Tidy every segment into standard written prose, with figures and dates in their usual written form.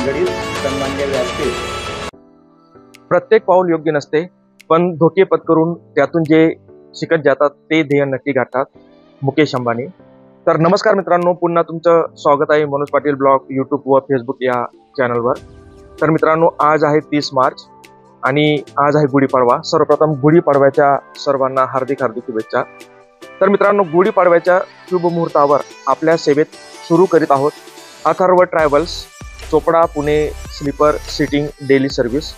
निगडीत सन्माननीय व्यासपीठ। प्रत्येक पाऊल योग्य नसते, पण धोके पत्करून त्यातून जे शिकत जातात ते ध्येय नक्की गाठतात। मुकेश अंबानी। तर नमस्कार मित्रांनो, पुन्हा तुमचं स्वागत आहे मनोज पाटील ब्लॉग यूट्यूब व फेसबुक या चॅनलवर। तर मित्रांनो, आज आहे 30 मार्च आणि आज आहे गुढीपाडवा। सर्वप्रथम गुढीपाडव्याच्या सर्वांना हार्दिक शुभेच्छा। तर मित्रांनो, गुढीपाडव्याच्या शुभ मुहूर्तावर आपल्या सेवेत सुरू करीत आहोत Atharva Travels, Chopda Pune sleeper seating daily service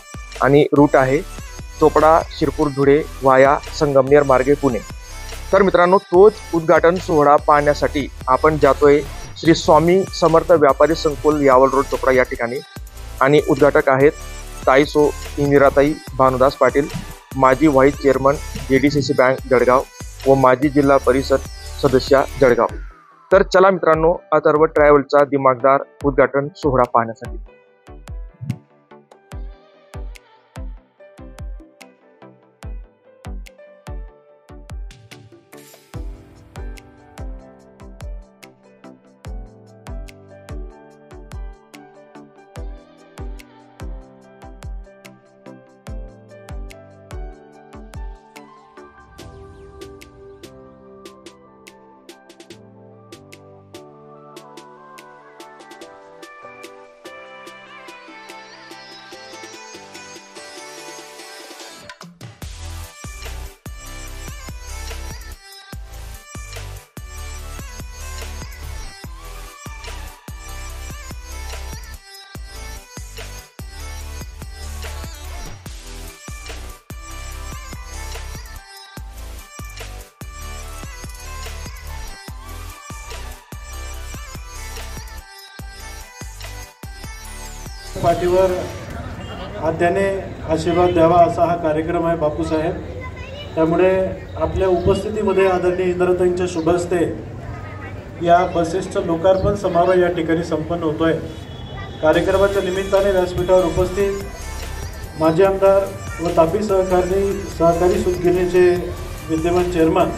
आणि रूट आहे चोपडा शिरपूर धुळे वाया संगमनेर मार्गे पुणे। तर मित्रांनो, तोच उद्घाटन सोहळा पाहण्यासाठी आपण जातोय श्री स्वामी समर्थ व्यापारी संकुल यावल रोड चोपडा या ठिकाणी। आणि उद्घाटक आहेत ताईसो इंदिराताई भानुदास पाटील, माजी vice chairman JDCC bank Jalgaon व माजी जिल्हा परिषद सदस्य जळगाव। तर चला मित्रांनो, अथर्व ट्रॅव्हलचा दिमागदार उद्घाटन सोहळा पाहण्यासाठी। पाठीवर आद्याने आशीर्वाद द्यावा असा हा कार्यक्रम आहे बापूसाहेब। त्यामुळे आपल्या उपस्थितीमध्ये आदरणीय इंद्रताईंच्या शुभ हस्ते या बसेसचं लोकार्पण समारोह या ठिकाणी संपन्न होतोय। कार्यक्रमाच्या निमित्ताने व्यासपीठावर उपस्थित माजी आमदार व तापी सहकारी सूतगिरणीचे विद्यमान चेअरमन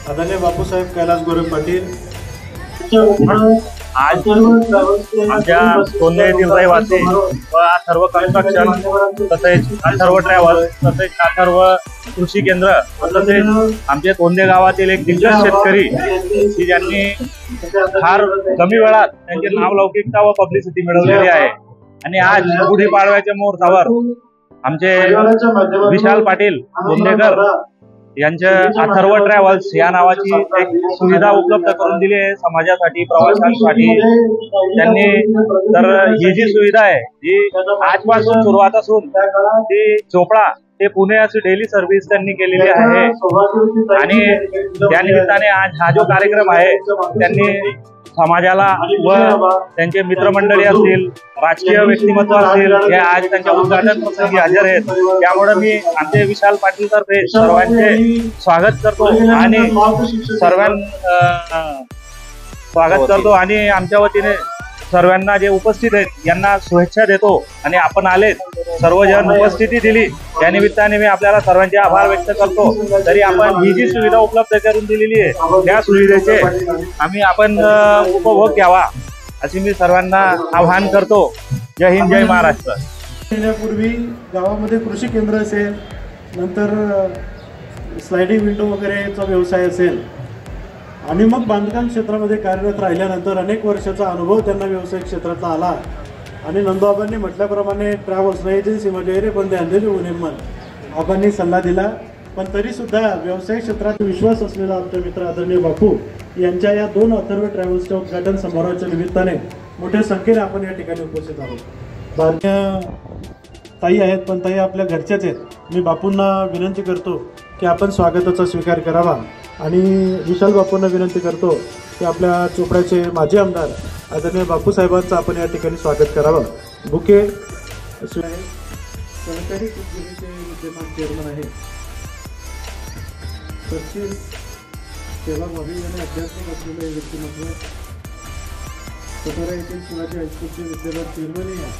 आदरणीय बापूसाहेब कैलास गोरे पाटील, आज आमच्या सोन्यातील रहिवासी व अथर्व कन्स्ट्रक्शन तसेच अथर्व ट्रॅव्हल तसेच अथर्व कृषी केंद्र तसेच आमच्या कोंदे गावातील एक दिग्गज शेतकरी की ज्यांनी फार कमी वेळात त्यांचे नावलौकिकता व पब्लिसिटी मिळवलेली आहे। आणि आज गुढीपाडव्याच्या मुहूर्तावर आमचे विशाल पाटील कोंदेकर यांच्या अथर्व ट्रॅव्हल्स या नावाची एक सुविधा उपलब्ध करून दिली आहे समाजासाठी, प्रवाशांसाठी। त्यांनी तर ही जी सुविधा आहे ही आजपासून सुरुवात असून ती चोपडा ते पुणे अशी डेली सर्व्हिस त्यांनी केलेली आहे। आणि त्या निमित्ताने आज हा जो कार्यक्रम आहे त्यांनी समाजाला व त्यांचे मित्रमंडळी असतील, राजकीय व्यक्तिमत्व असतील, हे आज त्यांच्या उद्घाटन प्रसंगी हजर आहेत। त्यामुळे मी आमचे विशाल पाटील तर्फे सर्वांचे स्वागत करतो आणि आमच्या वतीने सर्वांना जे उपस्थित आहेत यांना शुभेच्छा देतो। आणि आपण आले सर्वजण उपस्थिती दिली त्या निमित्ताने मी आपल्याला सर्वांचे आभार व्यक्त करतो। तरी आपण ही जी सुविधा उपलब्ध करून दिलेली आहे त्या सुविधेचे आपण उपभोग घ्यावा अशी मी सर्वांना आवाहन करतो। जय हिंद, जय महाराष्ट्र। येण्यापूर्वी गावामध्ये कृषी केंद्र असेल, नंतर स्लायडिंग विंडो वगैरेचा व्यवसाय असेल आणि मग बांधकाम क्षेत्रामध्ये कार्यरत राहिल्यानंतर अनेक वर्षाचा अनुभव त्यांना व्यवसाय क्षेत्रातला आला। आणि नंदूबाबांनी म्हटल्याप्रमाणे ट्रॅव्हल्स एजन्सी म्हणजे रे पण अंधेरी उन्हेमन आबांनी सल्ला दिला। पण तरीसुद्धा व्यवसाय क्षेत्रात विश्वास असलेला आमचे मित्र आदरणीय बापू यांच्या या 2 अथर्व ट्रॅव्हल्सच्या उद्घाटन समारोहाच्या निमित्ताने मोठ्या संख्येने आपण या ठिकाणी उपस्थित आहोत। भारतीय ताई आहेत पण ताई आपल्या घरच्याच आहेत। मी बापूंना विनंती करतो की आपण स्वागताचा स्वीकार करावा आणि विशाल बापूंना विनंती करतो की आपल्या चोपड्याचे माजी आमदार आदरणीय बापूसाहेबांचं आपण या ठिकाणी स्वागत करावं। बुके सहकारी सूतगिरणीचे विद्यमान चेअरमन आहे, सचिन सेवा व्हावी आणि आध्यात्मिक असलेले व्यक्तिमत्व, सातारा येथील शिवाजी हायस्कूलचे विद्यमान चेअरमनही आहे।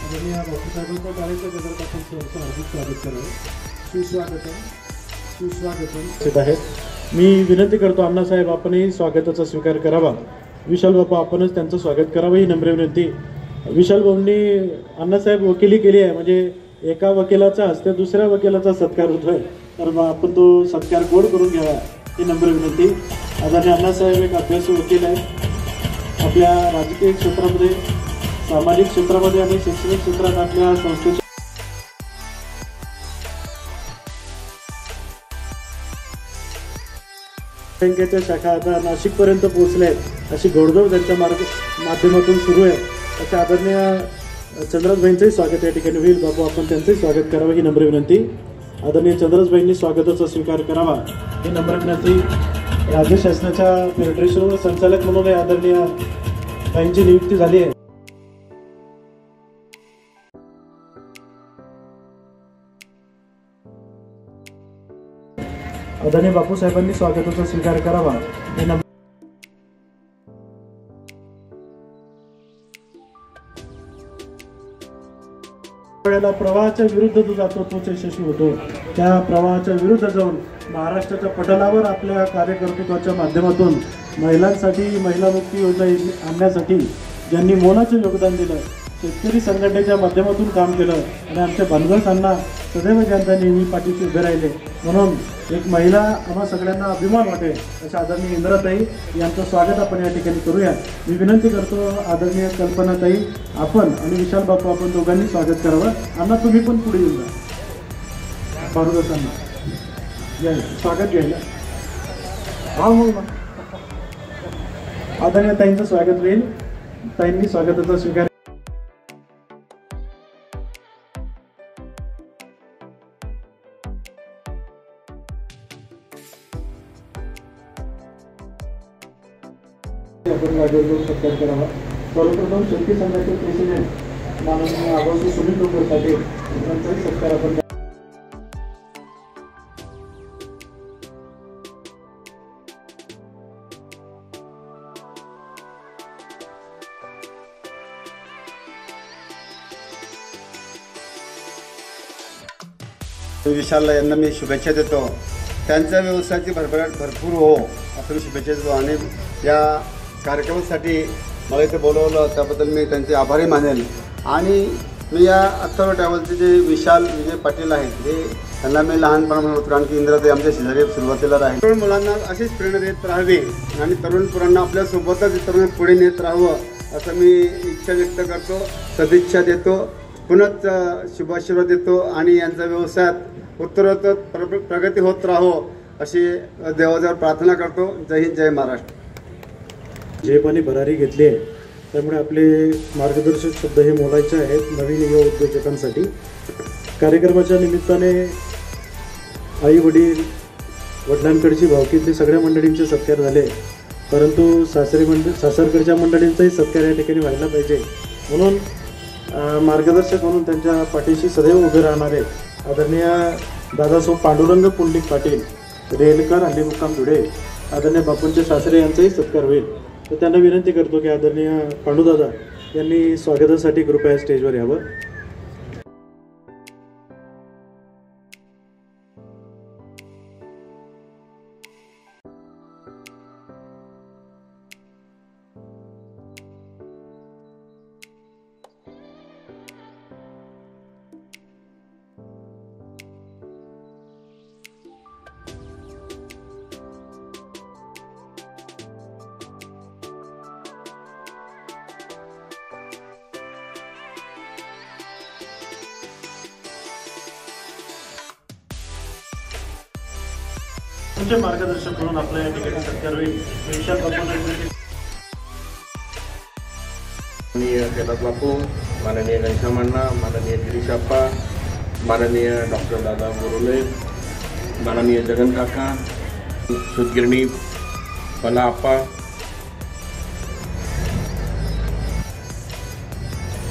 आदरणीय बापूसाहेबांच्या कार्याच्या केंद्रात आपण सहर्ष हार्दिक स्वागत करावं। सुस्वागतम आहेत। मी विनंती करतो अण्णासाहेब आपणही स्वागताचा स्वीकार करावा। विशाल बापू आपणच त्यांचं स्वागत करावं ही नम्र विनंती। विशाल भाऊंनी अण्णासाहेब वकिली केली आहे, म्हणजे एका वकिलाच्या हस्ते दुसऱ्या वकिलाचा सत्कार होतोय, तर मग आपण तो सत्कार गोड करून घ्यावा ही नम्र विनंती. आदरणीय अण्णासाहेब एक अभ्यासू वकील आहे. आपल्या राजकीय क्षेत्रामध्ये, सामाजिक क्षेत्रामध्ये आणि शैक्षणिक क्षेत्रात आपल्या संस्थेच्या बँकेच्या शाखा आता नाशिकपर्यंत पोहोचल्या आहेत, अशी घोडदौड त्यांच्या माध्यमातून सुरू आहे. अशा आदरणीय चंद्रजभाईंचंही स्वागत या ठिकाणी होईल. बाबू आपण त्यांचंही स्वागत करावं ही नम्र विनंती. आदरणीय चंद्रजभाईंनी स्वागताचा स्वीकार करावा ही नम्र विनंती. राज्य शासनाच्या फेडरेशनवर संचालक म्हणून आदरणीय भाईंची नियुक्ती झाली आहे. आदरणीय बापूसाहेबांनी स्वागताचा स्वीकार करावा हे नम्र. प्रवाहाच्या विरुद्ध जो जातो तोच यशस्वी होतो. त्या प्रवाहाच्या विरुद्ध जाऊन महाराष्ट्राच्या पटलावर आपल्या कार्यकर्तृत्वाच्या माध्यमातून महिलांसाठी महिला मुक्ती योजना आणण्यासाठी ज्यांनी मोलाचं योगदान दिलं, शेतकरी संघटनेच्या माध्यमातून काम केलं आणि आमच्या बांधवांना सदैव जनता नेहमी पाठीशी उभे राहिले, म्हणून एक महिला आम्हा सगळ्यांना अभिमान वाटेल अशा आदरणीय इंद्राताई यांचं स्वागत आपण या ठिकाणी करूया. मी विनंती करतो आदरणीय कल्पनाताई आपण आणि विशाल बापू आपण दोघांनी स्वागत करावं. अण्णा तुम्ही पण पुढे येऊन जा बारुदासांना स्वागत घ्यायला. हा हो मग आदरणीय ताईंचं स्वागत होईल. ताईंनी स्वागताचा स्वीकार. आपण जागेवर सत्कार करावा. सर्वप्रथम शेतकरी संघाचे प्रेसिडेंट माननीय आबाजी सुनील डोंगर पाटील यांचाही सत्कार आपण. विशाल यांना मी शुभेच्छा देतो. त्यांच्या व्यवसायाची भरभराट भरपूर हो असं मी शुभेच्छा देतो. आणि या कार्यक्रमासाठी मला इथे बोलवलं त्याबद्दल मी त्यांचे आभारी मानेल. आणि मी या अथर्व ट्रॅव्हलचे जे विशाल विजय पाटील आहेत हे त्यांना मी लहानपणापासून होतो, कारण की इंद्राताई आमच्या शेजारी सुरुवातीला राहील. तरुण मुलांना अशीच प्रेरणा देत राहावी आणि तरुण पोरांना आपल्यासोबतच इतरांना पुढे नेत राहावं असं मी इच्छा व्यक्त करतो, सदिच्छा देतो, पुनःच शुभाशीर्वाद देतो आणि यांचा व्यवसायात उत्तरोत्तर प्रगती होत राहो अशी देवाजवळ प्रार्थना करतो. जय हिंद, जय महाराष्ट्र. झेप आणि भरारी घेतली आहे, त्यामुळे आपले मार्गदर्शक शब्द हे मोलायचे आहेत नवीन युवा उद्योजकांसाठी. कार्यक्रमाच्या निमित्ताने आई वडील वडिलांकडची भावकीतली सगळ्या मंडळींचे सत्कार झाले, परंतु सासरकडच्या मंडळींचाही सत्कार या ठिकाणी व्हायला पाहिजे. म्हणून मार्गदर्शक म्हणून त्यांच्या पाठीशी सदैव उभे राहणारे आदरणीय दादासाहेब पांडुरंग पुंडलिक पाटील रेलकर हल्ली मुक्काम धुळे आदरणीय बापूंचे सासरे यांचाही सत्कार होईल. तर त्यांना विनंती करतो की आदरणीय पांडुदादा यांनी स्वागतासाठी कृपया स्टेजवर यावं. तुमचे मार्गदर्शक म्हणून आपल्या या ठिकाणी सत्कार होईल. विशाल माननीय कैलास बापू, माननीय घनश्यामअण्णा, माननीय गिरीश अप्पा, माननीय डॉक्टर दादा बोरोले, माननीय जगन काका, सुदगिरणी पला अप्पा,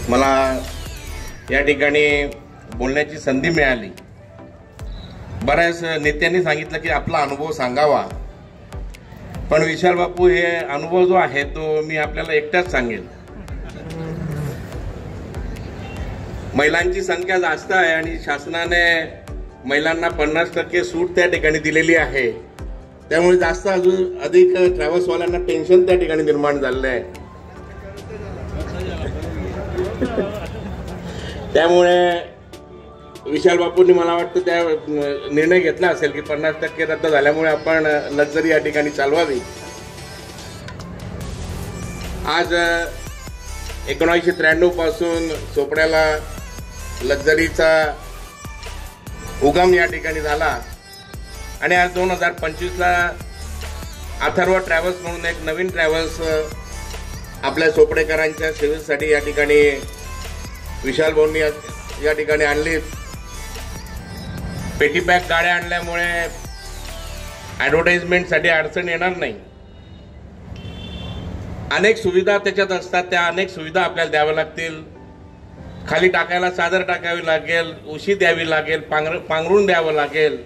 मला या ठिकाणी बोलण्याची संधी मिळाली. बऱ्याच नेत्यांनी सांगितलं की आपला अनुभव सांगावा, पण विशाल बापू हे अनुभव जो आहे तो मी आपल्याला एकटाच सांगेल. महिलांची संख्या जास्त आहे आणि शासनाने महिलांना 50% सूट त्या ठिकाणी दिलेली आहे, त्यामुळे जास्त अजून अधिक ट्रॅव्हल्सवाल्यांना टेन्शन त्या ठिकाणी निर्माण झालेलं आहे. त्यामुळे विशाल बापूंनी मला वाटतं त्या निर्णय घेतला असेल की 50% रद्द झाल्यामुळे आपण लक्झरी या ठिकाणी चालवावी. आज 1993 पासून चोपड्याला लक्झरीचा उगम या ठिकाणी झाला आणि आज 2025ला अथर्व ट्रॅव्हल्स म्हणून एक नवीन ट्रॅव्हल्स आपल्या चोपडेकरांच्या सेवेसाठी या ठिकाणी विशाल भाऊंनी या ठिकाणी आणली. पेटी पॅक गाड्या आणल्यामुळे ॲडव्हर्टाइजमेंटसाठी अडचण येणार नाही. अनेक सुविधा त्याच्यात असतात, त्या अनेक सुविधा आपल्याला द्याव्या लागतील. खाली टाकायला चादर टाकावी लागेल, उशी द्यावी लागेल, पांघरून द्यावं लागेल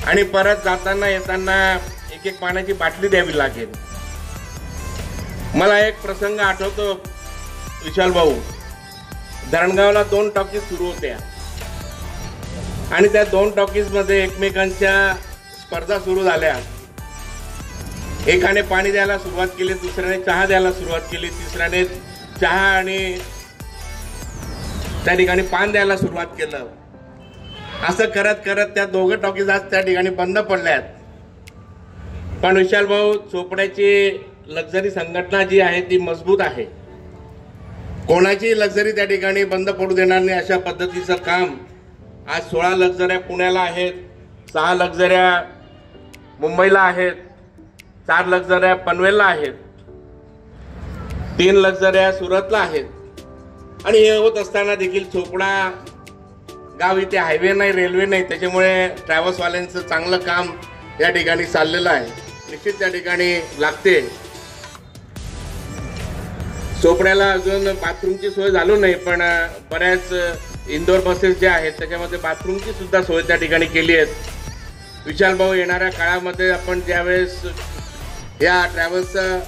आणि परत जाताना येताना एक पाण्याची बाटली द्यावी लागेल. मला एक प्रसंग आठवतो विशाल भाऊ, धरणगावला 2 टॉकीज सुरू होत्या आणि त्या 2 टॉकीजमध्ये एकमेकांच्या स्पर्धा सुरू झाल्या. एकाने पाणी द्यायला सुरुवात केली, दुसऱ्याने चहा द्यायला सुरुवात केली, तिसऱ्याने चहा आणि त्या ठिकाणी पान द्यायला सुरुवात केलं. असं करत करत त्या 2 टॉकीज आज त्या ठिकाणी बंद पडल्यात. पण विशाल भाऊ, चोपड्याची लक्झरी संघटना जी आहे ती मजबूत आहे. कोणाची लक्झरी त्या ठिकाणी बंद पडू देणार नाही अशा पद्धतीचं काम. आज 16 लक्झऱ्या पुण्याला आहेत, 6 लक्झऱ्या मुंबईला आहेत, 4 लक्झऱ्या पनवेलला आहेत, 3 लक्झऱ्या सुरतला आहेत. आणि हे होत असताना देखील चोपडा गाव इथे हायवे नाही, रेल्वे नाही, त्याच्यामुळे ट्रॅव्हल्सवाल्यांचं चांगलं काम या ठिकाणी चाललेलं आहे. निश्चित त्या ठिकाणी लागते. चोपड्याला अजून बाथरूमची सोय झाली नाही, पण बऱ्याच इंदोर बसेस ज्या आहेत त्याच्यामध्ये बाथरूमची सुद्धा सोय त्या ठिकाणी केली आहे. विशाल भाऊ, येणाऱ्या काळामध्ये आपण ज्यावेळेस या ट्रॅव्हल्सचं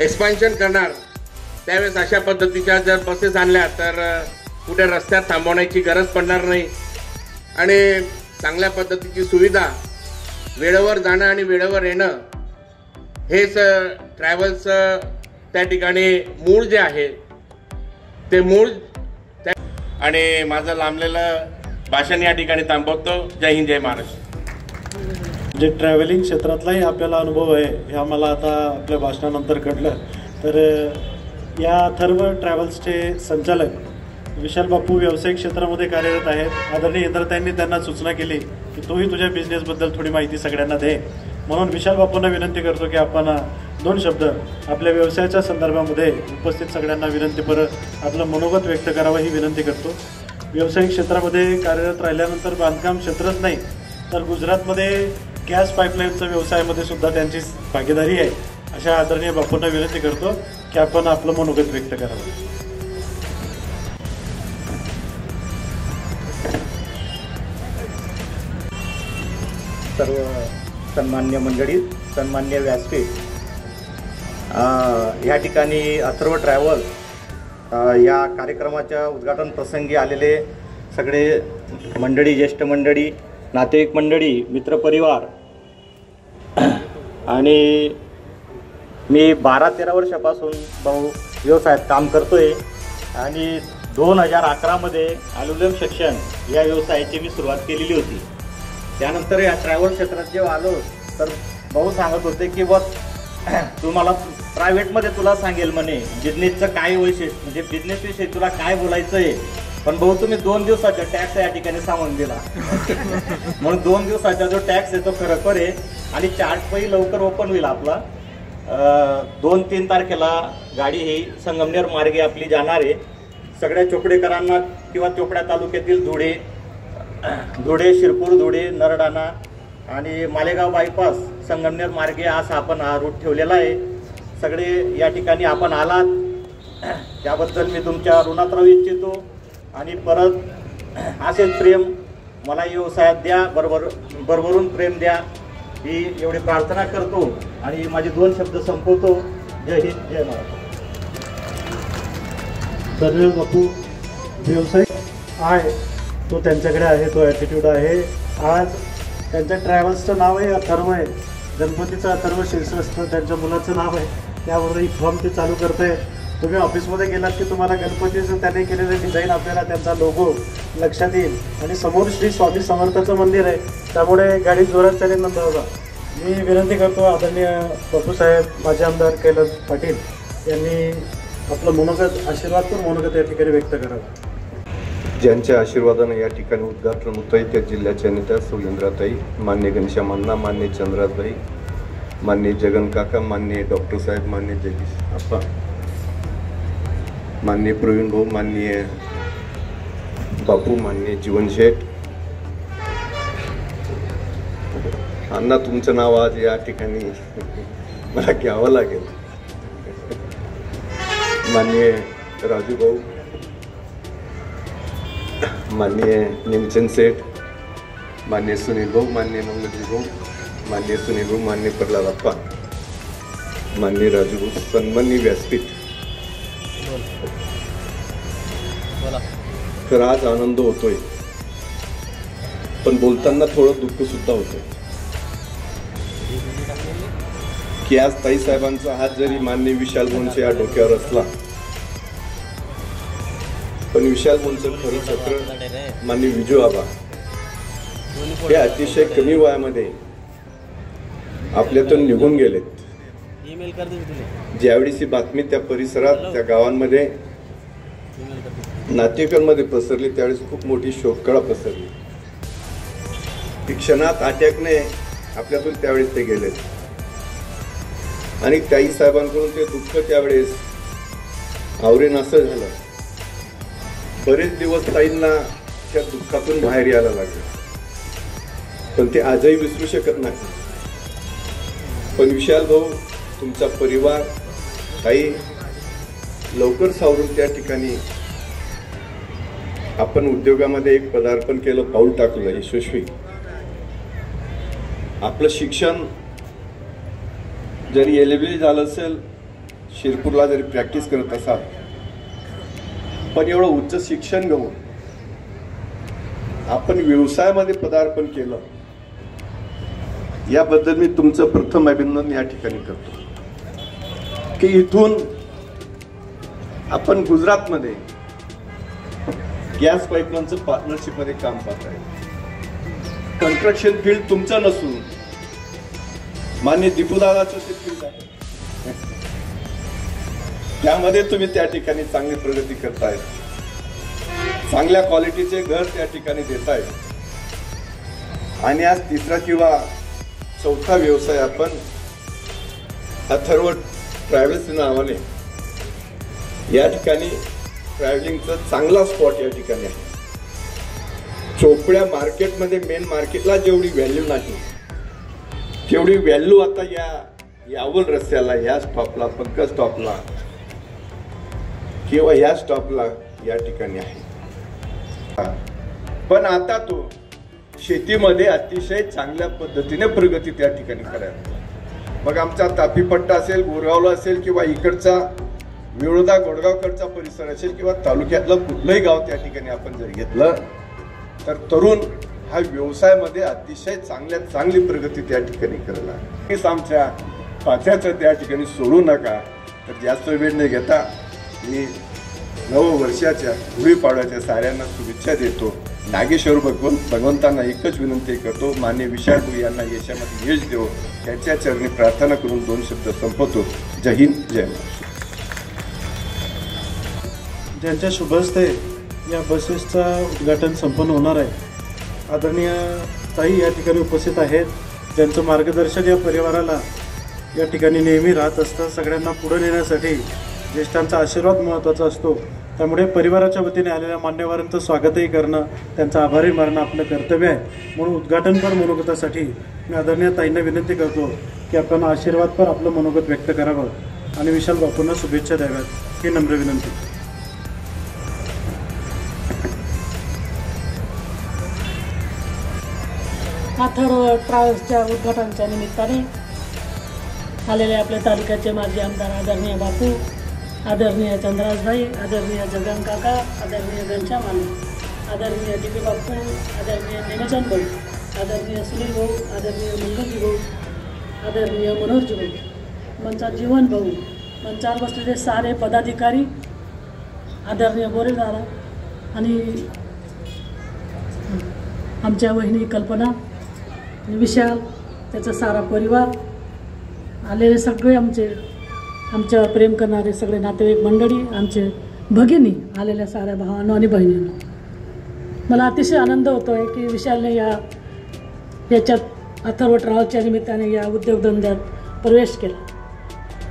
एक्सपान्शन करणार त्यावेळेस अशा पद्धतीच्या जर बसेस आणल्या तर कुठे रस्त्यात थांबवण्याची गरज पडणार नाही आणि चांगल्या पद्धतीची सुविधा, वेळेवर जाणं आणि वेळेवर येणं हेच ट्रॅव्हल्सचं त्या ठिकाणी मूळ जे आहे ते मूळ. आणि माझं लांबलेलं भाषण या ठिकाणी थांबवतो. जय हिंद, जय महाराष्ट्र. जे ट्रॅव्हलिंग क्षेत्रातलाही आपल्याला अनुभव आहे हे आम्हाला आता आपल्या भाषणानंतर कळलं. तर या अथर्व ट्रॅव्हल्सचे संचालक विशाल बापू व्यावसायिक क्षेत्रामध्ये कार्यरत आहेत. आदरणीय इंद्रताईंनी त्यांना सूचना केली की तूही तुझ्या बिझनेसबद्दल थोडी माहिती सगळ्यांना दे. म्हणून विशाल बापूंना विनंती करतो की आपण 2 शब्द आपल्या व्यवसायाच्या संदर्भामध्ये उपस्थित सगळ्यांना विनंतीपर आपलं मनोगत व्यक्त करावं ही विनंती करतो. व्यावसायिक क्षेत्रामध्ये कार्यरत राहिल्यानंतर बांधकाम क्षेत्रच नाही तर गुजरातमध्ये गॅस पाईपलाईनच्या व्यवसायामध्ये सुद्धा त्यांची भागीदारी आहे. अशा आदरणीय बापूंना विनंती करतो की आपण आपलं मनोगत व्यक्त करावं. सर्व सन्मान्य मंडळी, सन्मान्य व्यासपीठ, या ठिकाणी अथर्व ट्रॅव्हल या कार्यक्रमाच्या उद्घाटन प्रसंगी आलेले सगळे मंडळी, ज्येष्ठ मंडळी, नातेवाईक मंडळी, मित्रपरिवार आणि मी 12-13 वर्षापासून भाऊ व्यवसायात काम करतोय आणि 2011मध्ये ॲल्युमिनियम सेक्शन या व्यवसायाची मी सुरुवात केलेली होती. त्यानंतर या ट्रॅव्हल क्षेत्रात जेव्हा आलो तर भाऊ सांगत होते की बघ तुम्हाला प्रायव्हेटमध्ये तुला सांगेल म्हणे बिझनेसचं काय वैशिष्ट्य, म्हणजे बिझनेसविषयी तुला काय बोलायचं आहे, पण भाऊ तुम्ही 2 दिवसाचा टॅक्स या ठिकाणी सांगून दिला. म्हणून 2 दिवसाचा जो टॅक्स आहे तो खरोखर आहे आणि चार्ट पण लवकर ओपन होईल आपला. 2-3 तारखेला गाडी ही संगमनेर मार्गे आपली जाणार आहे. सगळ्या चोपडेकरांना किंवा चोपड्या तालुक्यातील धुळे, शिरपूर, धुळे, नरडाणा आणि मालेगाव बायपास संगमनेर मार्गे असा आपण हा रूट ठेवलेला आहे. सगळे या ठिकाणी आपण आलात त्याबद्दल मी तुमच्या ऋणात राहू इच्छितो आणि परत असेच प्रेम मला व्यवसायात द्या, भरभरून प्रेम द्या ही एवढी प्रार्थना करतो आणि माझे 2 शब्द संपवतो. जय हिंद, जय महाराष्ट्र. तर बापू व्यवसाय आहे तो त्यांच्याकडे आहे, तो ॲटिट्यूड आहे. आज त्यांच्या ट्रॅव्हल्सचं नाव आहे अथर्व आहे, गणपतीचं अथर्व शीर्षस्थ त्यांच्या मुलाचं नाव आहे, त्यावर ही फर्म ते चालू करत आहे. तुम्ही ऑफिसमध्ये गेलात की तुम्हाला गणपतीचं त्याने केलेलं डिझाईन आपल्याला त्यांचा लोगो लक्षात येईल. आणि समोर श्री स्वामी समर्थाचं मंदिर आहे, त्यामुळे गाडी जोरात चालेल नंदाबाबा. मी विनंती करतो आदरणीय बापूसाहेब माजी आमदार कैलास पाटील यांनी आपलं मनोगत आशीर्वादपूर्ण मनोगत या ठिकाणी व्यक्त करावं. ज्यांच्या आशीर्वादाने या ठिकाणी उद्घाटन होत आहे त्या जिल्ह्याच्या नेत्या सुरेंद्राताई, मान्य घनश्याम अण्णा, मान्य चंद्राताई, मान्य जगन काका, मान्य डॉक्टर साहेब, मान्य जगदीश आप्पा, मान्य प्रवीण भाऊ, मान्य बापू, मान्य जीवन शेठ. अण्णा तुमचं नाव आज या ठिकाणी मला घ्यावं लागेल. मान्य राजू भाऊ, माननीय निमचंद सेठ, माननीय सुनील भाऊ, माननीय मंगलजी भाऊ, माननीय सुनील भाऊ, माननीय प्रल्हाद अप्पा, माननीय राजू भाऊ, सन्माननीय व्यासपीठ. तर आज आनंद होतोय, पण बोलताना थोडं दुःख सुद्धा होतंय की आज ताई साहेबांचा हात जरी माननीय विशाल भाऊंच्या या डोक्यावर असला, पण विशाल भाऊंचं खरं छत्र माननीय विजू आबा हे अतिशय कमी वयामध्ये आपल्यातून निघून गेलेत. ज्यावेळेस ही बातमी त्या परिसरात त्या गावांमध्ये नातेवाईकांमध्ये पसरली त्यावेळेस खूप मोठी शोककळा पसरली. ती क्षणात अटॅकने आपल्यातून त्यावेळेस ते गेलेत आणि ताई साहेबांकडून ते दुःख त्यावेळेस आवरेन असं झालं. बरेच दिवस ताईंना त्या दुःखातून बाहेर यायला लागले, पण ते आजही विसरू शकत नाही. पण विशाल भाऊ, तुमचा परिवार, ताई लवकर सावरून त्या ठिकाणी आपण उद्योगामध्ये एक पदार्पण केलं, पाऊल टाकलं यशस्वी. आपलं शिक्षण जरी LLB झालं असेल, शिरपूरला जरी प्रॅक्टिस करत असाल, पण एवढं उच्च शिक्षण घेऊन आपण व्यवसायामध्ये पदार्पण केलं, याबद्दल मी तुमचं प्रथम अभिनंदन या ठिकाणी करतो की इथून आपण गुजरातमध्ये गॅस पाईपलाईनचं पार्टनरशिप मध्ये काम पाहत आहे. कन्स्ट्रक्शन फील्ड तुमचं नसून मान्य दीपूदादाचं ते फील्ड आहे, त्यामध्ये तुम्ही त्या ठिकाणी चांगली प्रगती करताय, चांगल्या क्वालिटीचे घर त्या ठिकाणी देताय. आणि आज तिसरा किंवा चौथा व्यवसाय आपण अथर्व ट्रॅव्हल्स नावाने या ठिकाणी ट्रॅव्हलिंगचा चांगला स्पॉट या ठिकाणी आहे. चोपड्या मार्केटमध्ये मेन मार्केटला जेवढी व्हॅल्यू नाही तेवढी व्हॅल्यू आता या यावल रस्त्याला, या स्टॉपला, पंकज स्टॉपला किंवा या स्टॉपला या ठिकाणी आहे. पण आता तो शेतीमध्ये अतिशय चांगल्या पद्धतीने प्रगती त्या ठिकाणी करायला. मग आमचा तापीपट्टा असेल, गोरगावला असेल किंवा इकडचा विरोधा गोडगावकडचा परिसर असेल किंवा तालुक्यातलं कुठलंही गाव त्या ठिकाणी आपण जर घेतलं तर तरुण हा व्यवसायामध्ये अतिशय चांगली प्रगती त्या ठिकाणी करायला. हेच आमच्या पाथ्याचं त्या ठिकाणी सोडू नका. तर जास्त वेळ न घेता मी नववर्षाच्या गुढीपाडव्याच्या साऱ्यांना शुभेच्छा देतो. नागेश्वर भगवंतांना एकच विनंती करतो, मान्य विशाल भाऊ यांना यशामध्ये यश देव, त्यांच्या चरणी प्रार्थना करून 2 शब्द संपवतो. जय हिंद, जय महाराष्ट्र. ज्यांच्या शुभ हस्ते या बसेसचा उद्घाटन संपन्न होणार आहे, आदरणीय ताई या ठिकाणी उपस्थित आहेत, ज्यांचं मार्गदर्शन या परिवाराला या ठिकाणी नेहमी राहत असतं. सगळ्यांना पुढे नेण्यासाठी ज्येष्ठांचा आशीर्वाद महत्त्वाचा असतो, त्यामुळे परिवाराच्या वतीने आलेल्या मान्यवरांचं स्वागतही करणं, त्यांचा आभारी मानणं आपलं कर्तव्य आहे. म्हणून उद्घाटनपर मनोगतासाठी मी आदरणीय ताईंना विनंती करतो की आपण आशीर्वादपर आपलं मनोगत व्यक्त करावं आणि विशाल बापूंना शुभेच्छा द्याव्यात, ही नम्र विनंती. अथर्व ट्रॅव्हल्सच्या उद्घाटनाच्या निमित्ताने आलेले आपल्या तालुक्याचे माजी आमदार आदरणीय बापू, आदरणीय चंद्राजभाई, आदरणीय जगन काका, आदरणीय घनश्याम अण्णा, आदरणीय दीपी बापू, आदरणीय निमचंद भाऊ, आदरणीय सुनील भाऊ, आदरणीय मंगलजी भाऊ, आदरणीय मनोहरजी भाऊ, मंचा जीवन भाऊ, मंचावर बसलेले सारे पदाधिकारी, आदरणीय बोरेदार आणि आमच्या वहिनी कल्पना आणि विशाल, त्याचा सारा परिवार, आलेले सगळे आमच्यावर प्रेम करणारे सगळे नातेवाईक मंडळी, आमचे भगिनी, आलेल्या साऱ्या भावांनो आणि बहिणींनो, मला अतिशय आनंद होतो आहे की विशालने याच्यात अथर्व ट्रॅव्हल्सच्या निमित्ताने या उद्योगधंद्यात प्रवेश केला.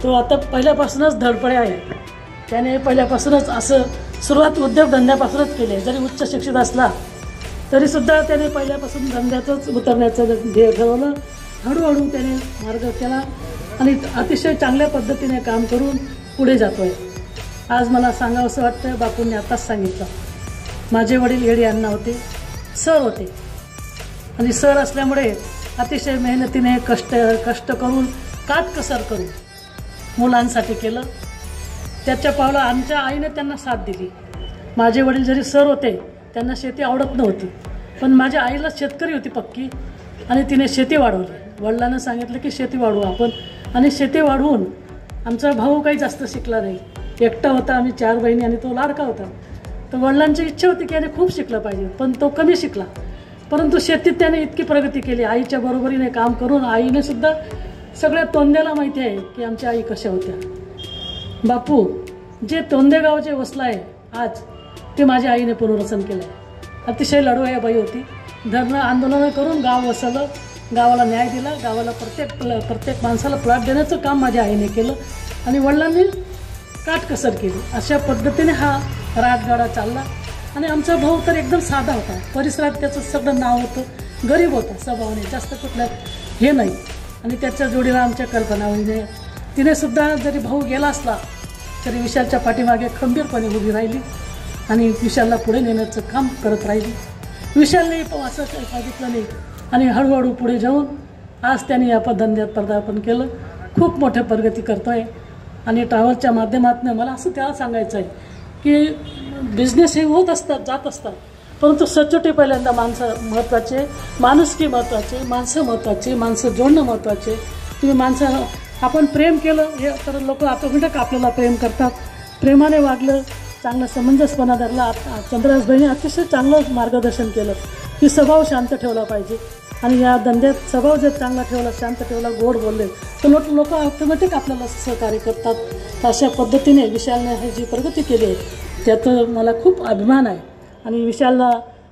तो आता पहिल्यापासूनच धडपडे आहे. त्याने पहिल्यापासूनच असं सुरुवात उद्योगधंद्यापासूनच केली आहे. जरी उच्च शिक्षित असला तरीसुद्धा त्याने पहिल्यापासून धंद्यातच उतरण्याचं ध्येय ठरवलं. हळूहळू त्याने मार्ग केला आणि अतिशय चांगल्या पद्धतीने काम करून पुढे जातो आहे. आज मला सांगावं असं वाटतं, बापूंनी आताच सांगितलं, माझे वडील येडी अण्णा होते, सर होते आणि सर असल्यामुळे अतिशय मेहनतीने कष्ट करून काटकसर करून मुलांसाठी केलं. त्याच्या पावला आमच्या आईने त्यांना साथ दिली. माझे वडील जरी सर होते, त्यांना शेती आवडत नव्हती, पण माझ्या आईला शेतकरी होती पक्की आणि तिने शेती वाढवली. वडिलांना सांगितलं की शेती वाढवू आपण, आणि शेती वाढवून आमचा भाऊ काही जास्त शिकला नाही, एकटा होता, आम्ही 4 बहिणी आणि तो लाडका होता. तर वडिलांची इच्छा होती की याने खूप शिकलं पाहिजे, पण तो कमी शिकला. परंतु शेतीत त्याने इतकी प्रगती केली, आईच्या बरोबरीने काम करून. आईने सुद्धा सगळ्या तोंड्याला माहिती आहे की आमच्या आई कशा होत्या. बापू जे तोंडे गावाचे वसला आहे आज, ते माझ्या आईने पुनर्वसन केलं आहे. अतिशय लढवय्या बाई होती. धरणं आंदोलनं करून गाव वसवलं, गावाला न्याय दिला, गावाला प्रत्येक माणसाला प्लॉट देण्याचं काम माझ्या आईने केलं आणि वडिलांनी काटकसर केली. अशा पद्धतीने हा राजगाडा चालला. आणि आमचा भाऊ तर एकदम साधा होता. परिसरात त्याचं सगळं नाव होतं, गरीब होता स्वभावाने, जास्त कुठल्या हे नाही. आणि त्याच्या जोडीला आमच्या कल्पना वहिनी, तिने सुद्धा जरी भाऊ गेला असला तरी विशालच्या पाठीमागे खंबीरपणे उभी राहिली आणि विशालला पुढे नेण्याचं काम करत राहिली. विशालने असं काही सांगितलं नाही आणि हळूहळू पुढे जाऊन आज त्यांनी या धंद्यात पदार्पण केलं. खूप मोठ्या प्रगती करतो आहे. आणि ट्रॅव्हल्सच्या माध्यमातून मला असं त्याला सांगायचं आहे की बिझनेस हे होत असतात, जात असतात, परंतु सचोटी पहिल्यांदा माणसं महत्त्वाचे, माणुसकी महत्त्वाचे, माणसं महत्त्वाचे, माणसं जोडणं महत्त्वाचे. तुम्ही माणसं आपण प्रेम केलं हे तर लोक ऑटोमॅटिक आपल्याला प्रेम करतात. प्रेमाने वागलं, चांगला समंजसपणा धरला. चंद्रासबाईंनी अतिशय चांगलं मार्गदर्शन केलं की स्वभाव शांत ठेवला पाहिजे आणि या धंद्यात स्वभाव जर चांगला ठेवला, शांत ठेवला, गोड बोलले तर लोक ऑटोमॅटिक आपल्याला सहकार्य करतात. अशा पद्धतीने विशालने ही जी प्रगती केली आहे त्याचं मला खूप अभिमान आहे. आणि विशालला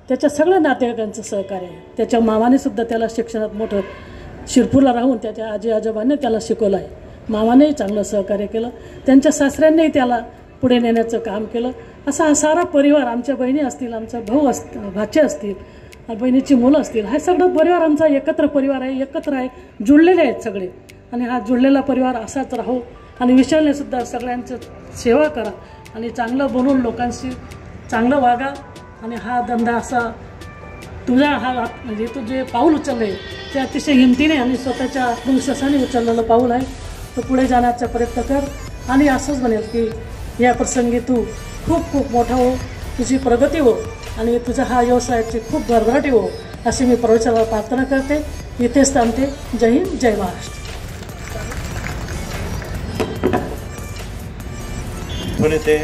त्याच्या सगळ्या नातेवाईकांचं सहकार्य आहे. त्याच्या मामाने सुद्धा त्याला शिक्षणात मोठं शिरपूरला राहून त्याच्या आजी आजोबांनी त्याला शिकवलं आहे. मामानेही चांगलं सहकार्य केलं, त्यांच्या सासऱ्यांनीही त्याला पुढे नेण्याचं काम केलं. असा हा सारा परिवार, आमच्या बहिणी असतील, आमचा भाऊ भाचे असतील, बहिणीची मुलं असतील, हा सगळं परिवार आमचा एकत्र परिवार आहे, एकत्र आहे, जुळलेले आहेत सगळे. आणि हा जुळलेला परिवार असाच राहो. आणि विशालने सुद्धा सगळ्यांचं सेवा करा आणि चांगलं बोलून लोकांशी चांगलं वागा. आणि हा धंदा असा तुझा हा म्हणजे तू जे पाऊल उचललं आहे ते अतिशय हिमतीने आणि स्वतःच्या आत्मविश्वासाने उचललेलं पाऊल आहे. तो पुढे जाण्याचा प्रयत्न कर आणि असंच म्हणेल की या प्रसंगी तू खूप खूप मोठा हो, तुझी प्रगती हो आणि तुझा हा व्यवसायाची खूप भरभराटी हो अशी मी परमेश्वराला प्रार्थना करते. इथेच थांबते. जय हिंद, जय महाराष्ट्र. पण येथे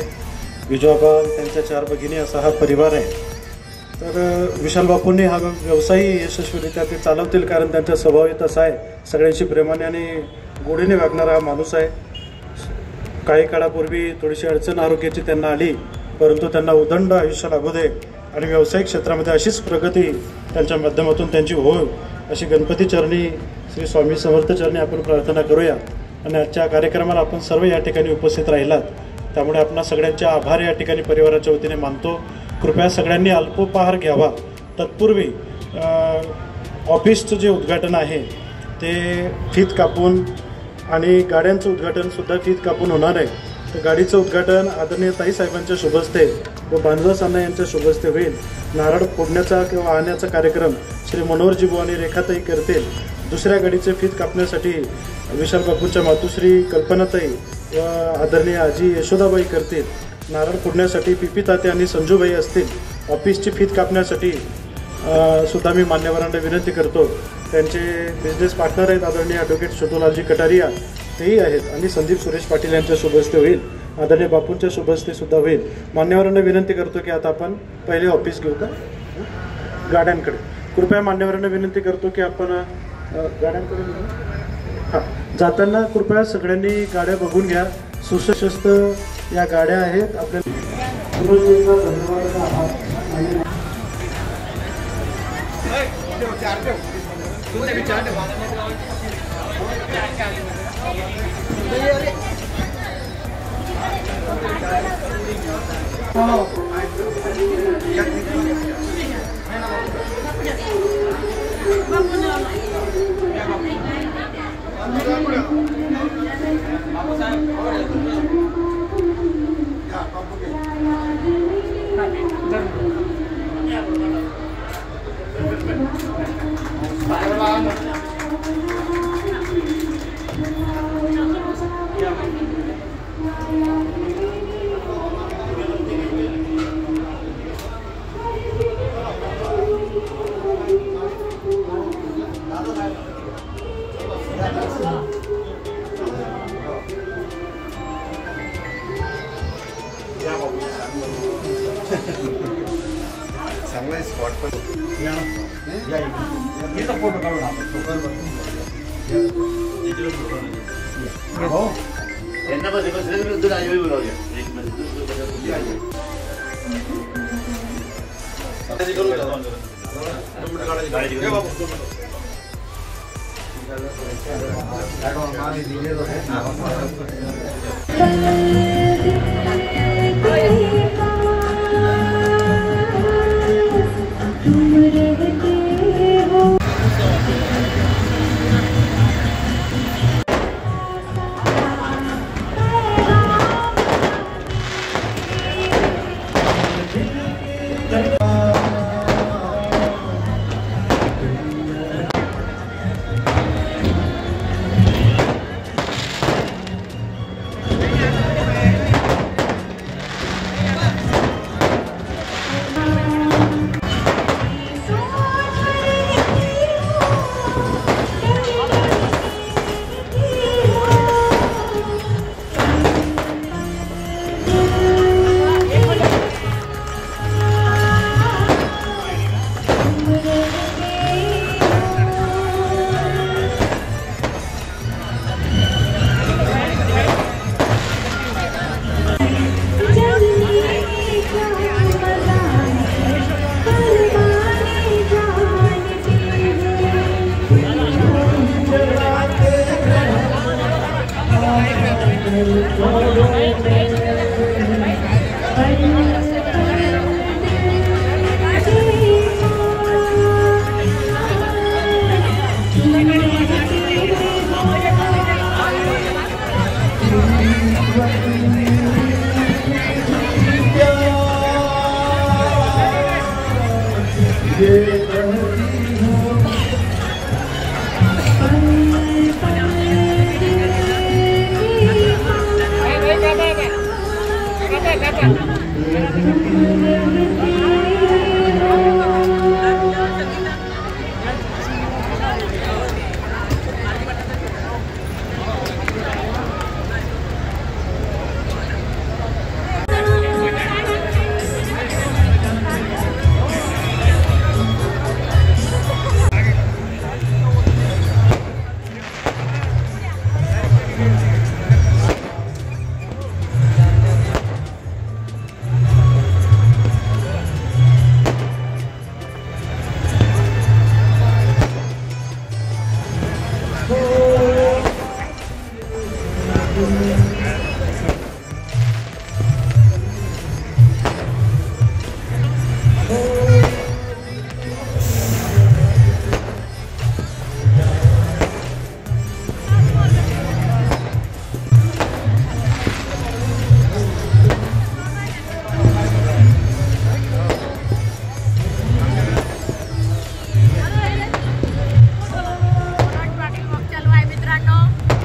विजोबा त्यांच्या 4 भगिनी असा हा परिवार आहे. तर विशाल बापूंनी हा व्यवसाय यशस्वीरित्या ते चालवतील, कारण त्यांचा स्वभाव तसा आहे, सगळ्यांशी प्रेमाने आणि गोडीने वागणारा हा माणूस आहे. काही काळापूर्वी थोडीशी अडचण आरोग्याची त्यांना आली, परंतु त्यांना उदंड आयुष्य लाभू दे आणि व्यावसायिक क्षेत्रामध्ये अशीच प्रगती त्यांच्या माध्यमातून त्यांची होईल अशी गणपती चरणी, श्री स्वामी समर्थ चरणी आपण प्रार्थना करूया. आणि आजच्या कार्यक्रमाला आपण सर्व या ठिकाणी उपस्थित राहिलात, त्यामुळे आपण सगळ्यांचे आभार या ठिकाणी परिवाराच्या वतीने मानतो. कृपया सगळ्यांनी अल्पोपहार घ्यावा. तत्पूर्वी ऑफिसचं जे उद्घाटन आहे ते फीत कापून आणि गाड्यांचं उद्घाटनसुद्धा फीत कापून होणार आहे. तर गाडीचं उद्घाटन आदरणीय ताईसाहेबांच्या शुभहस्ते व बांधवास अण्णा यांच्या शुभहस्ते होईल. नारळ फोडण्याचा किंवा आणण्याचा कार्यक्रम श्री मनोहरजी बुवा आणि रेखाताई करतील. दुसऱ्या गाडीचे फीत कापण्यासाठी विशाल बापूंच्या मातुश्री कल्पनाताई व आदरणीय आजी यशोदाबाई करतील. नारळ फोडण्यासाठी पिपी ताते आणि संजूबाई असतील. ऑफिसची फीत कापण्यासाठी सुद्धा मी मान्यवरांना विनंती करतो. त्यांचे बिझनेस पार्टनर आहेत आदरणीय ॲडव्होकेट शोतूलालजी कटारिया तेही आहेत आणि संदीप सुरेश पाटील यांच्या शुभहस्ते होईल, आदरणीय बापूंच्या शुभहस्ते सुद्धा होईल. मान्यवरांना विनंती करतो की आता आपण पहिले ऑफिस घेऊ का गाड्यांकडे. कृपया मान्यवरांना विनंती करतो की आपण गाड्यांकडे हां जाताना कृपया सगळ्यांनी गाड्या बघून घ्या. सुशस्त या गाड्या आहेत. आपल्याला चांगला स्पॉट पण फोटो काढून त्यांना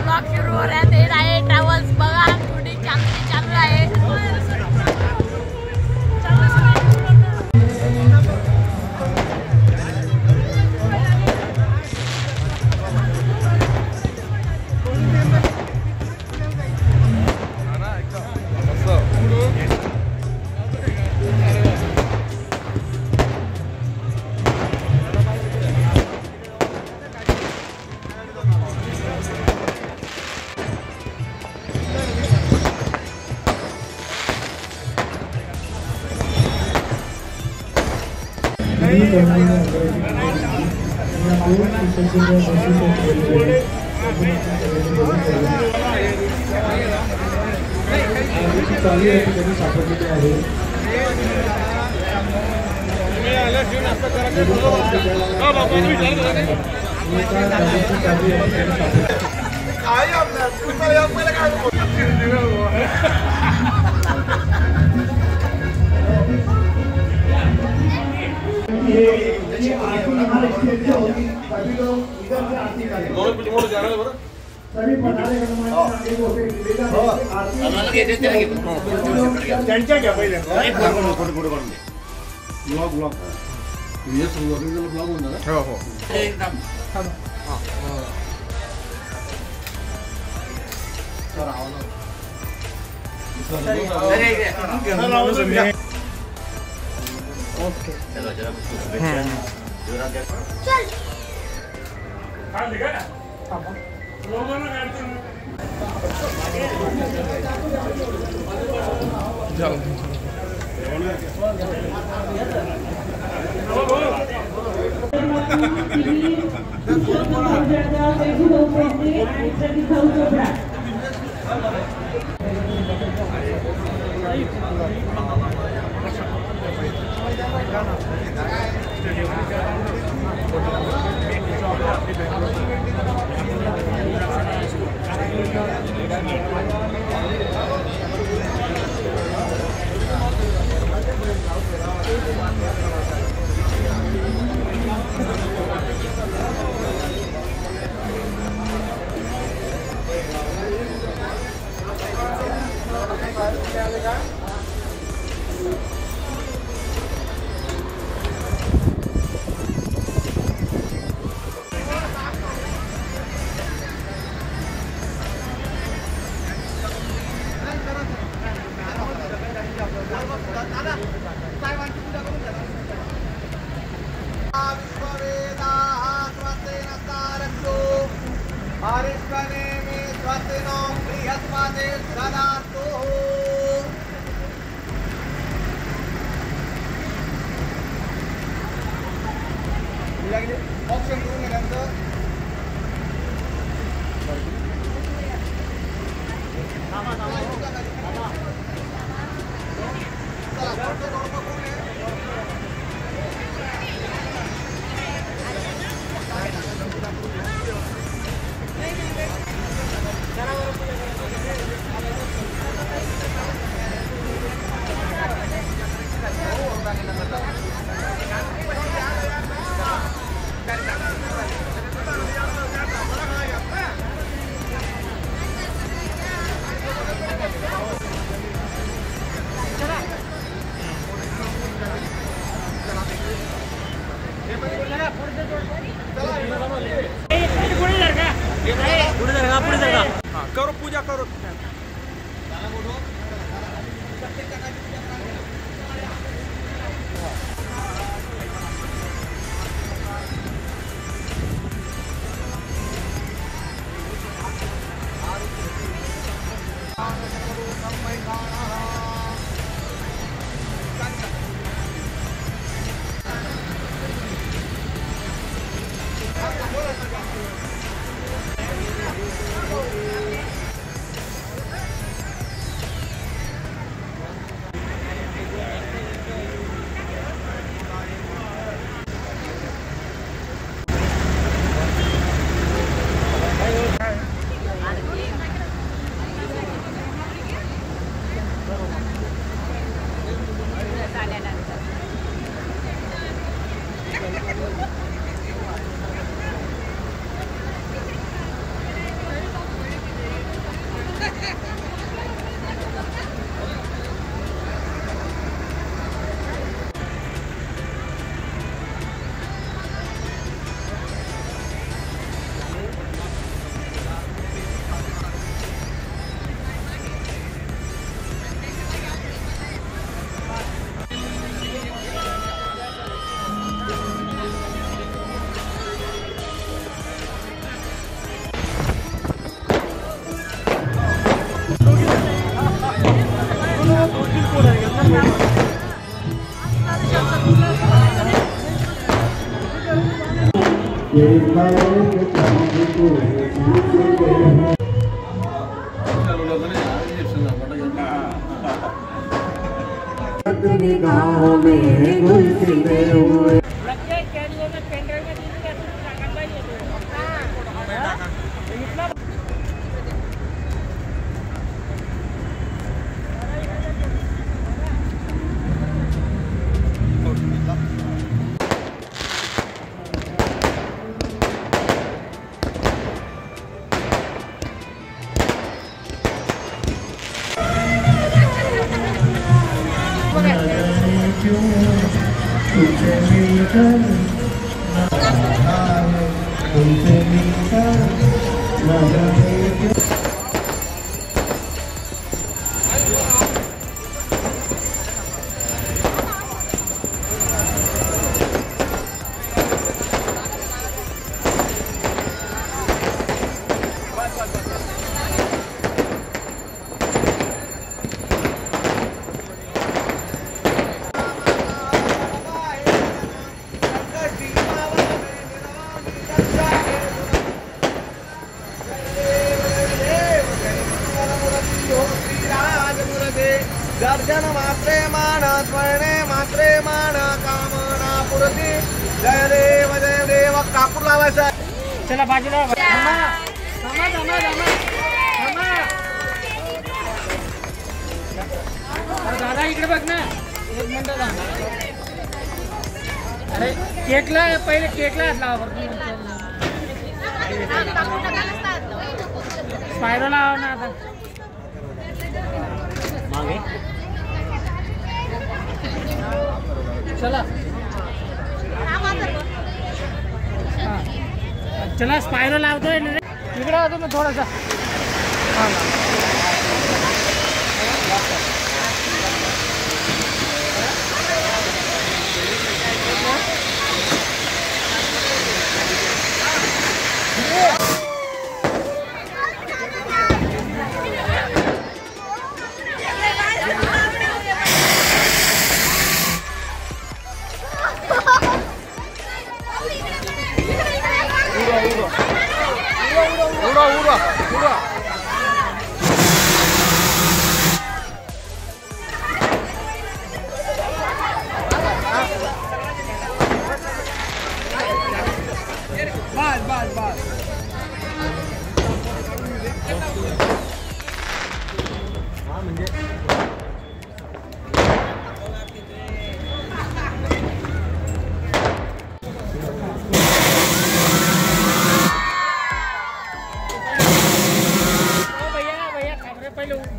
ब्लॉग सुरू हो रहा है, ट्रॅव्हल्स बघा. चालू या ठिकाणी सापडलेले आहे. त्यांच्या घ्या पहिले ऑप्शन करून गेल्यानंतर करो पूजा करो. गाँव में घुल खिले हुए दर्शन मात्रे मान स्मरणे मात्रे मान कामना पुरती जय देव कापूर लावायचा चला बाजूला दादा इकडे बघ ना एक मिनिट अरे केकला पहिले केकला स्पायरो लाव ना आता मागे चला चला स्पायरो लावतोय इकडे होतो ना थोडासा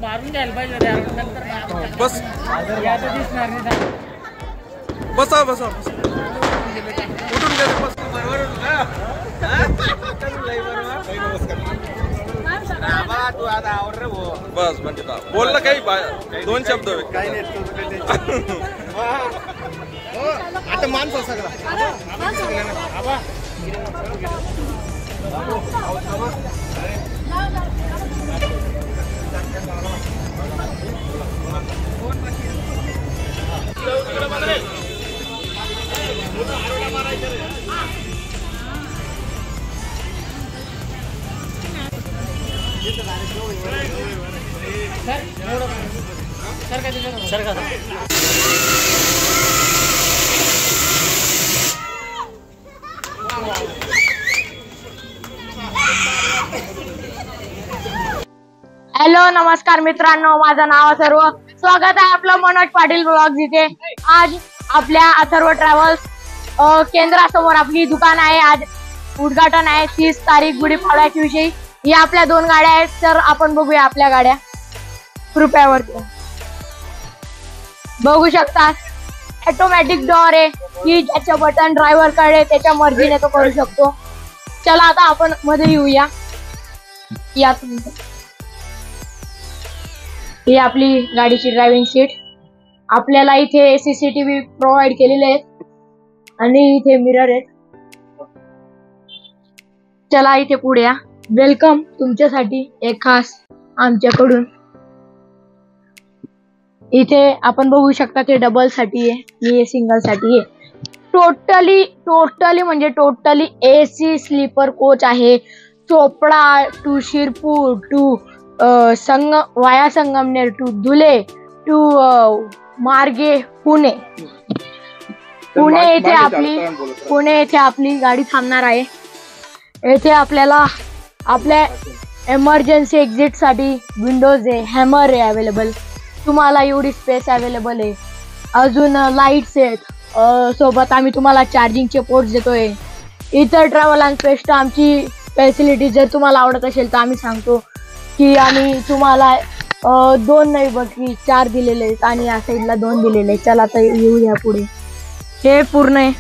मारून द्यायला पाहिजे बस दिसणार नाही बसा बसा उठून गेले बस बस म्हणजे बोललं काही दोन शब्द काही नाही आता माणसं सगळं सर का हॅलो नमस्कार मित्रांनो, माझं नाव अथर्व. स्वागत आहे आपलं मनोज पाटील ब्लॉग्स इथे. आज आपल्या अथर्व ट्रॅव्हल्स केंद्रासमोर आपली दुकान आहे. आज उद्घाटन आहे 30 तारीख गुढीपाडव्याच्या दिवशी. या आपल्या 2 गाड्या आहेत, तर आपण बघूया आपल्या गाड्या रुपयावरती. बघू शकता ऑटोमॅटिक डोअर आहे की ज्याचं बटन ड्रायव्हर कडे त्याच्या मर्जीने तो करू शकतो. चला आता आपण मध्ये येऊया. या तुम्ही, ही आपली गाडीची ड्रायव्हिंग सीट. आपल्याला इथे सीसीटीव्ही प्रोव्हाइड केलेले आहेत आणि इथे मिरर आहेत. चला इथे पुढे या. वेलकम तुमच्यासाठी एक खास आमच्याकडून. इथे आपण बघू शकता ते डबल साठी आहे, मी सिंगल साठी आहे. टोटली म्हणजे टोटली AC स्लीपर कोच आहे. चोपडा टू शिरपूर टू वाया संगमनेर टू धुले टू मार्गे पुणे येथे आपली गाडी थांबणार आहे. येथे आपल्याला आपल्या एमर्जन्सी एक्झिट साठी विंडोज आहे, हॅमर आहे अवेलेबल. तुम्हाला एवढी स्पेस अवेलेबल आहे. अजून लाईट्स आहेत. सोबत आम्ही तुम्हाला चार्जिंगचे पोर्ट्स देतोय. इतर ट्रॅव्हल अँड स्पेस आमची फॅसिलिटी जर तुम्हाला आवडत असेल तर आम्ही सांगतो की आम्ही तुम्हाला 2 नाही बल्कि 4 दिलेले आहेत आणि या साईडला 2 दिलेले आहेत. चला तर येऊ द्या पुढे. हे पूर्ण आहे.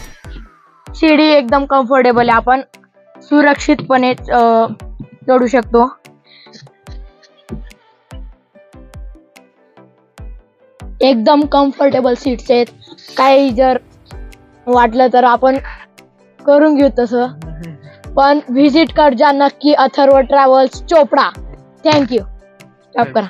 शिडी एकदम कम्फर्टेबल आहे. आपण सुरक्षितपणे चढू शकतो. एकदम कम्फर्टेबल सीट्स आहेत. काही जर वाटलं तर आपण करून घेऊ तसं. पण व्हिजिट कर जा नक्की Atharva Travels Chopda. Thank you. Stop करा.